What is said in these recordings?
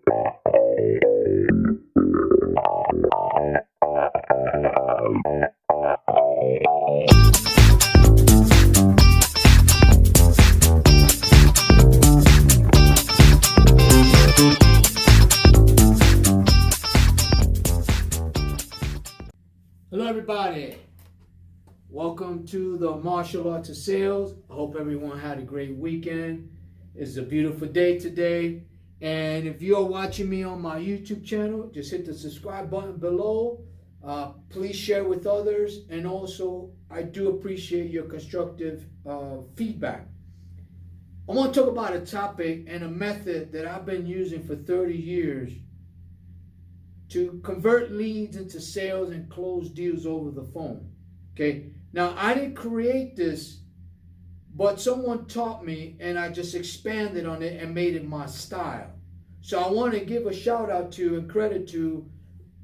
Hello everybody, welcome to the Martial Arts of Sales. I hope everyone had a great weekend. It's a beautiful day today, and if you're watching me on my YouTube channel, just hit the subscribe button below. Please share with others, and also I do appreciate your constructive feedback. I want to talk about a topic and a method that I've been using for 30 years to convert leads into sales and close deals over the phone. Okay, now I didn't create this, but someone taught me and I just expanded on it and made it my style. So I want to give a shout out to and credit to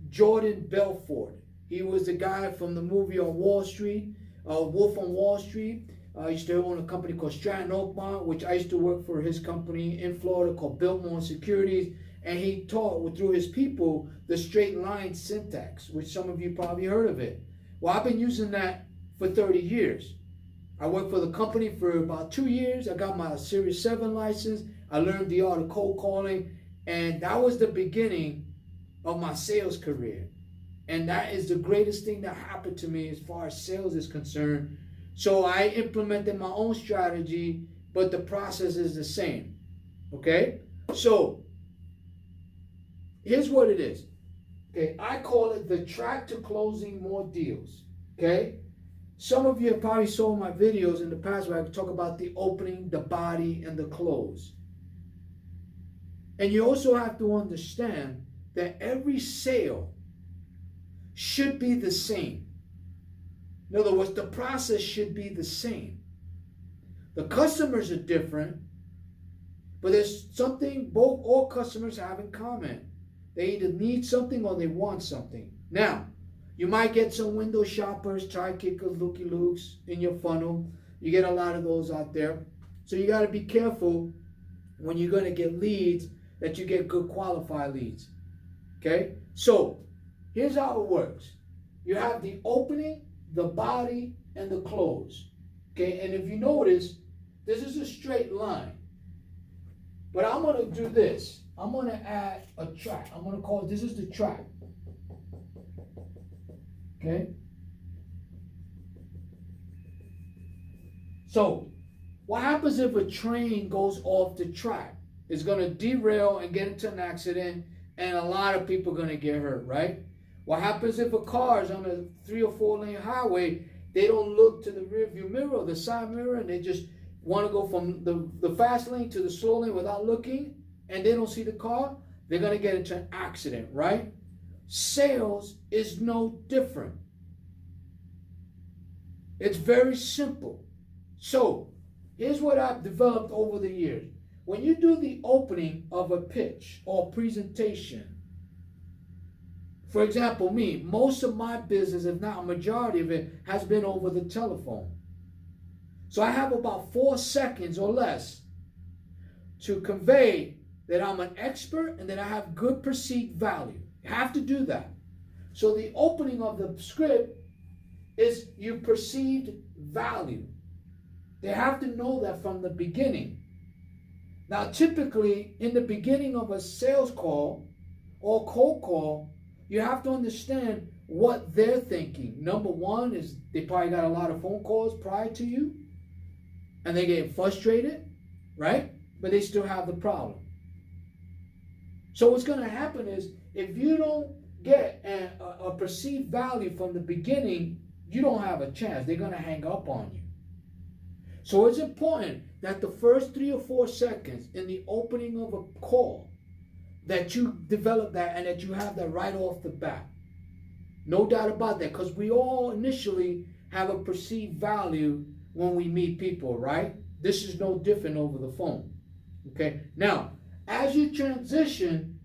Jordan Belfort. He was the guy from the movie on Wall Street, Wolf on Wall Street. I used to own a company called Stratton Oakmont, which I used to work for his company in Florida called Biltmore Securities. And he taught through his people the straight line syntax, which some of you probably heard of it. Well, I've been using that for 30 years. I worked for the company for about 2 years. I got my Series 7 license. I learned the art of cold calling. And that was the beginning of my sales career. And that is the greatest thing that happened to me as far as sales is concerned. So I implemented my own strategy, but the process is the same. Okay? So here's what it is. Okay, I call it the track to closing more deals. Okay, some of you have probably saw my videos in the past where I talk about the opening, the body, and the close. And you also have to understand that every sale should be the same. In other words, the process should be the same. The customers are different, but there's something all customers have in common. They either need something or they want something. Now, you might get some window shoppers, try kickers, looky loos in your funnel. You get a lot of those out there. So you got to be careful when you're going to get leads that you get good qualified leads. Okay? So here's how it works. You have the opening, the body, and the close. Okay? And if you notice, this is a straight line. But I'm going to do this. I'm going to add a track. I'm going to call it, this is the track. Okay? So, what happens if a train goes off the track? It's going to derail and get into an accident, and a lot of people are going to get hurt, right? What happens if a car is on a 3 or 4 lane highway, they don't look to the rear view mirror or the side mirror, and they just want to go from the fast lane to the slow lane without looking, and they don't see the car, they're going to get into an accident, right? Sales is no different. It's very simple. So, here's what I've developed over the years. When you do the opening of a pitch or presentation, for example, me, most of my business, if not a majority of it, has been over the telephone. So I have about 4 seconds or less to convey that I'm an expert and that I have good perceived value. You have to do that. So the opening of the script is you perceived value. They have to know that from the beginning. Now, typically, in the beginning of a sales call or cold call, you have to understand what they're thinking. Number one is they probably got a lot of phone calls prior to you, and they get frustrated, right? But they still have the problem. So what's going to happen is if you don't get a perceived value from the beginning, you don't have a chance. They're going to hang up on you. So it's important that the first 3 or 4 seconds in the opening of a call, that you develop that and that you have that right off the bat. No doubt about that, because we all initially have a perceived value when we meet people, right? This is no different over the phone. Okay? Now, as you transition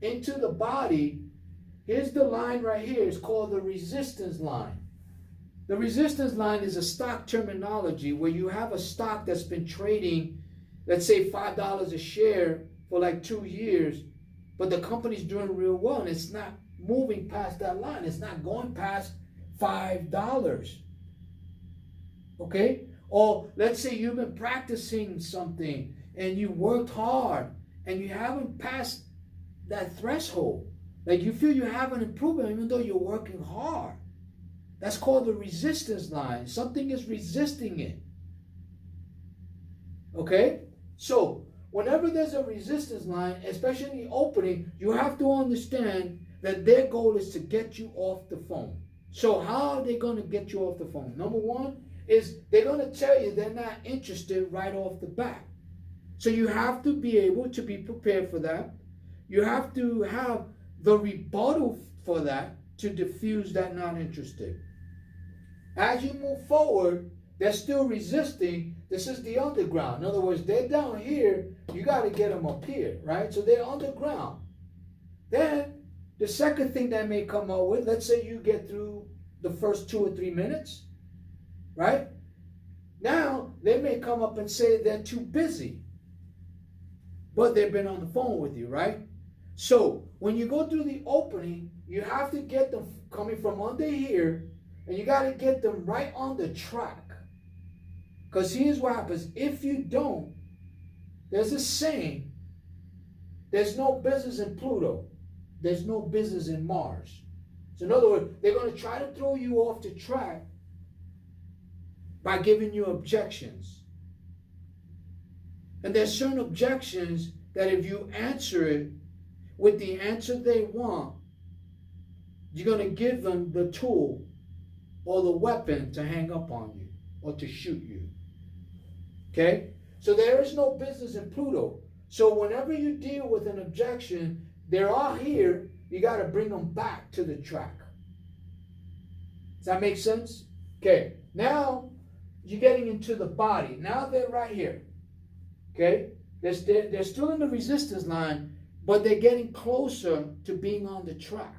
into the body, here's the line right here. It's called the resistance line. The resistance line is a stock terminology where you have a stock that's been trading, let's say $5 a share for like 2 years, but the company's doing real well and it's not moving past that line. It's not going past $5. Okay? Or let's say you've been practicing something and you worked hard and you haven't passed that threshold. Like you feel you haven't improved even though you're working hard. That's called the resistance line. Something is resisting it. Okay? So, whenever there's a resistance line, especially in the opening, you have to understand that their goal is to get you off the phone. So, how are they going to get you off the phone? Number one is they're going to tell you they're not interested right off the bat. So, you have to be able to be prepared for that. You have to have the rebuttal for that to diffuse that not interested. As you move forward, they're still resisting. This is the underground. In other words, they're down here. You got to get them up here, right? So they're underground. Then the second thing they may come up with, let's say you get through the first 2 or 3 minutes, right? Now they may come up and say they're too busy, but they've been on the phone with you, right? So when you go through the opening, you have to get them coming from under here, and you got to get them right on the track. Because here's what happens. If you don't, there's a saying, there's no business in Pluto. There's no business in Mars. So in other words, they're going to try to throw you off the track by giving you objections. And there's certain objections that if you answer it with the answer they want, you're going to give them the tool or the weapon to hang up on you or to shoot you. Okay? So there is no business in Pluto. So whenever you deal with an objection, they're all here, you got to bring them back to the track. Does that make sense? Okay. Now you're getting into the body. Now they're right here. Okay? They're still in the resistance line, but they're getting closer to being on the track.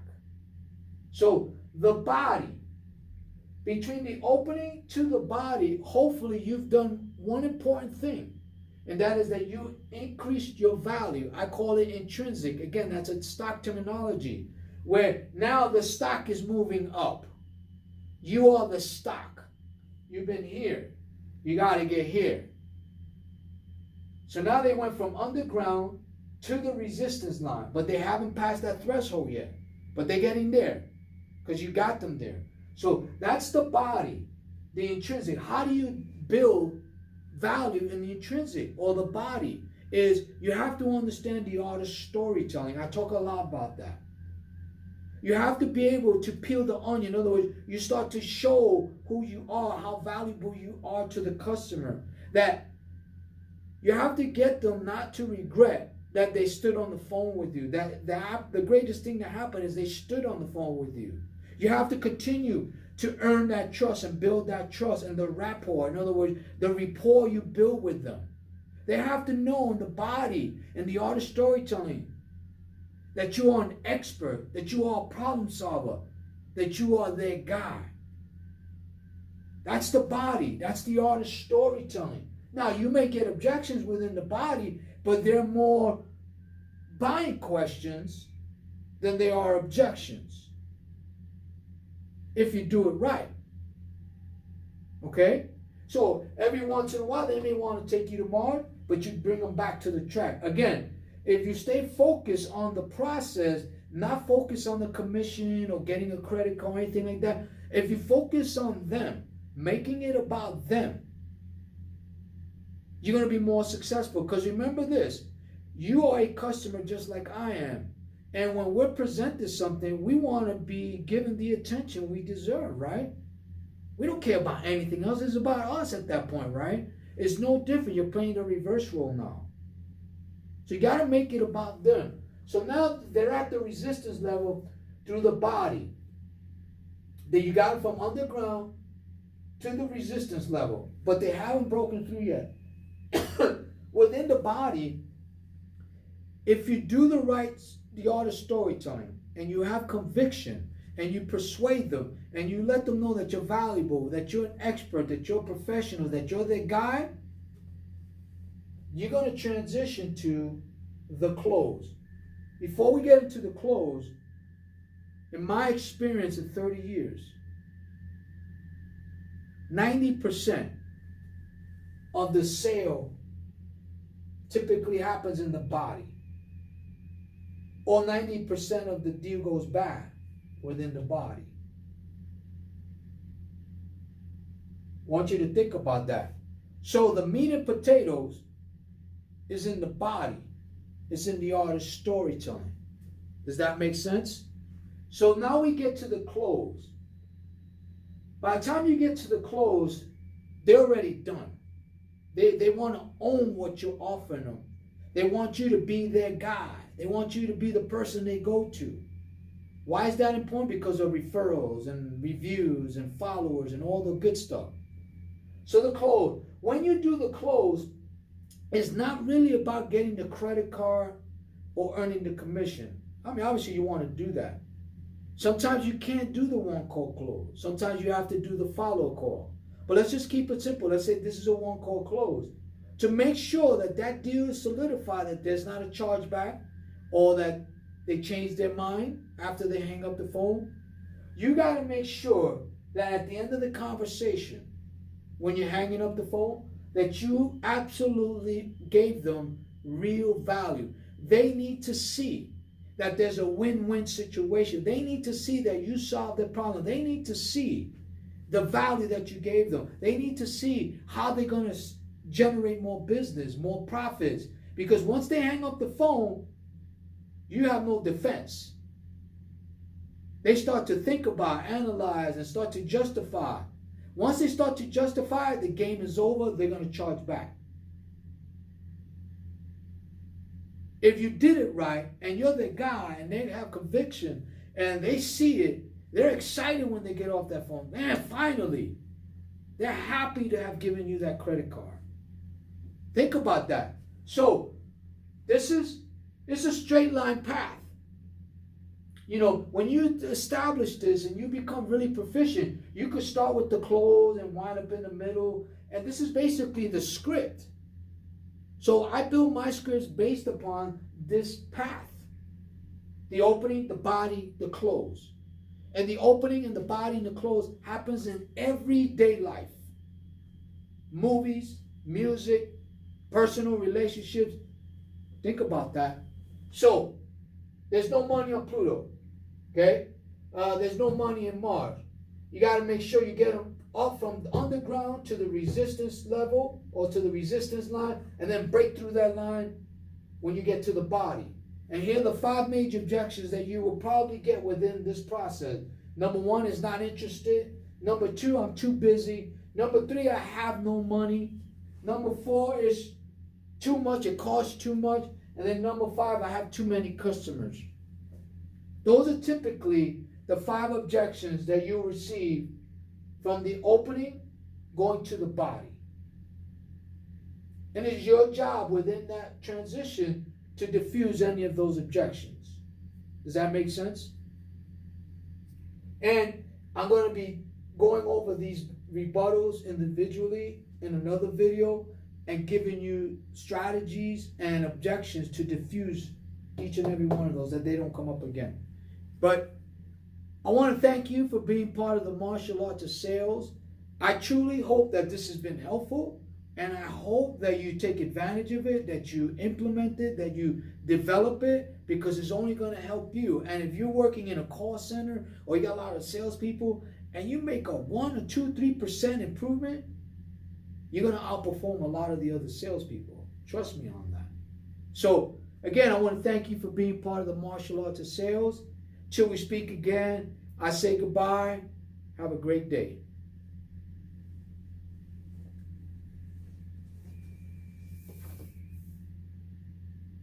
So the body, between the opening to the body, hopefully you've done one important thing, and that is that you increased your value. I call it intrinsic. Again, that's a stock terminology, where now the stock is moving up. You are the stock. You've been here. You got to get here. So now they went from underground to the resistance line, but they haven't passed that threshold yet. But they're getting there because you got them there. So that's the body, the intrinsic. How do you build value in the intrinsic or the body? Is you have to understand the art of storytelling. I talk a lot about that. You have to be able to peel the onion. In other words, you start to show who you are, how valuable you are to the customer. That you have to get them not to regret that they stood on the phone with you. That the greatest thing that happened is they stood on the phone with you. You have to continue to earn that trust and build that trust and the rapport. In other words, the rapport you build with them. They have to know in the body and the art of storytelling that you are an expert, that you are a problem solver, that you are their guy. That's the body. That's the art of storytelling. Now, you may get objections within the body, but they're more buying questions than they are objections. If you do it right. Okay? So every once in a while, they may want to take you to Mars, but you bring them back to the track. Again, if you stay focused on the process, not focus on the commission or getting a credit card or anything like that, if you focus on them, making it about them, you're going to be more successful. Because remember this, you are a customer just like I am. And when we're presented something, we want to be given the attention we deserve, right? We don't care about anything else. It's about us at that point, right? It's no different. You're playing the reverse role now. So you got to make it about them. So now they're at the resistance level through the body. Then you got it from underground to the resistance level. But they haven't broken through yet. Within the body, if you do the art of storytelling, and you have conviction, and you persuade them, and you let them know that you're valuable, that you're an expert, that you're a professional, that you're their guy, you're going to transition to the close. before we get into the close, in my experience in 30 years, 90% of the sale typically happens in the body, or 90% of the deal goes bad within the body. I want you to think about that. So the meat and potatoes is in the body. It's in the art of storytelling. Does that make sense? So now we get to the close. By the time you get to the close, they're already done. They want to own what you're offering them. They want you to be their guy. They want you to be the person they go to. Why is that important? Because of referrals and reviews and followers and all the good stuff. So the close. When you do the close, it's not really about getting the credit card or earning the commission. I mean, obviously you want to do that. Sometimes you can't do the one-call close. Sometimes you have to do the follow call. But let's just keep it simple. Let's say this is a one-call close. To make sure that that deal is solidified, that there's not a chargeback or that they change their mind after they hang up the phone, you got to make sure that at the end of the conversation, when you're hanging up the phone, that you absolutely gave them real value. They need to see that there's a win-win situation. They need to see that you solved their problem. They need to see the value that you gave them. They need to see how they're going to generate more business, more profits. Because once they hang up the phone, you have no defense. They start to think about, analyze, and start to justify. Once they start to justify, the game is over. They're going to charge back. If you did it right and you're the guy and they have conviction and they see it, they're excited when they get off that phone. Man, finally, they're happy to have given you that credit card. Think about that. So it's a straight line path. You know, when you establish this and you become really proficient, you could start with the close and wind up in the middle. And this is basically the script. So I build my scripts based upon this path. The opening, the body, the close. And the opening and the body and the close happens in everyday life. Movies, music, personal relationships. Think about that. So, there's no money on Pluto. Okay? There's no money in Mars. You got to make sure you get them up from the underground to the resistance level or to the resistance line, and then break through that line when you get to the body. And here are the 5 major objections that you will probably get within this process. Number 1 is not interested. Number 2, I'm too busy. Number 3, I have no money. Number 4 is too much, it costs too much. And then number 5, I have too many customers. Those are typically the 5 objections that you'll receive from the opening going to the body. And it's your job within that transition to diffuse any of those objections. Does that make sense? And I'm going to be going over these rebuttals individually in another video and giving you strategies and objections to diffuse each and every one of those, that they don't come up again. But I want to thank you for being part of the martial arts of sales. I truly hope that this has been helpful, and I hope that you take advantage of it, that you implement it, that you develop it, because it's only going to help you. And if you're working in a call center or you got a lot of salespeople and you make a 1 or 2, 3% improvement, you're going to outperform a lot of the other salespeople. Trust me on that. So again, I want to thank you for being part of the martial arts of sales. Till we speak again, I say goodbye. Have a great day.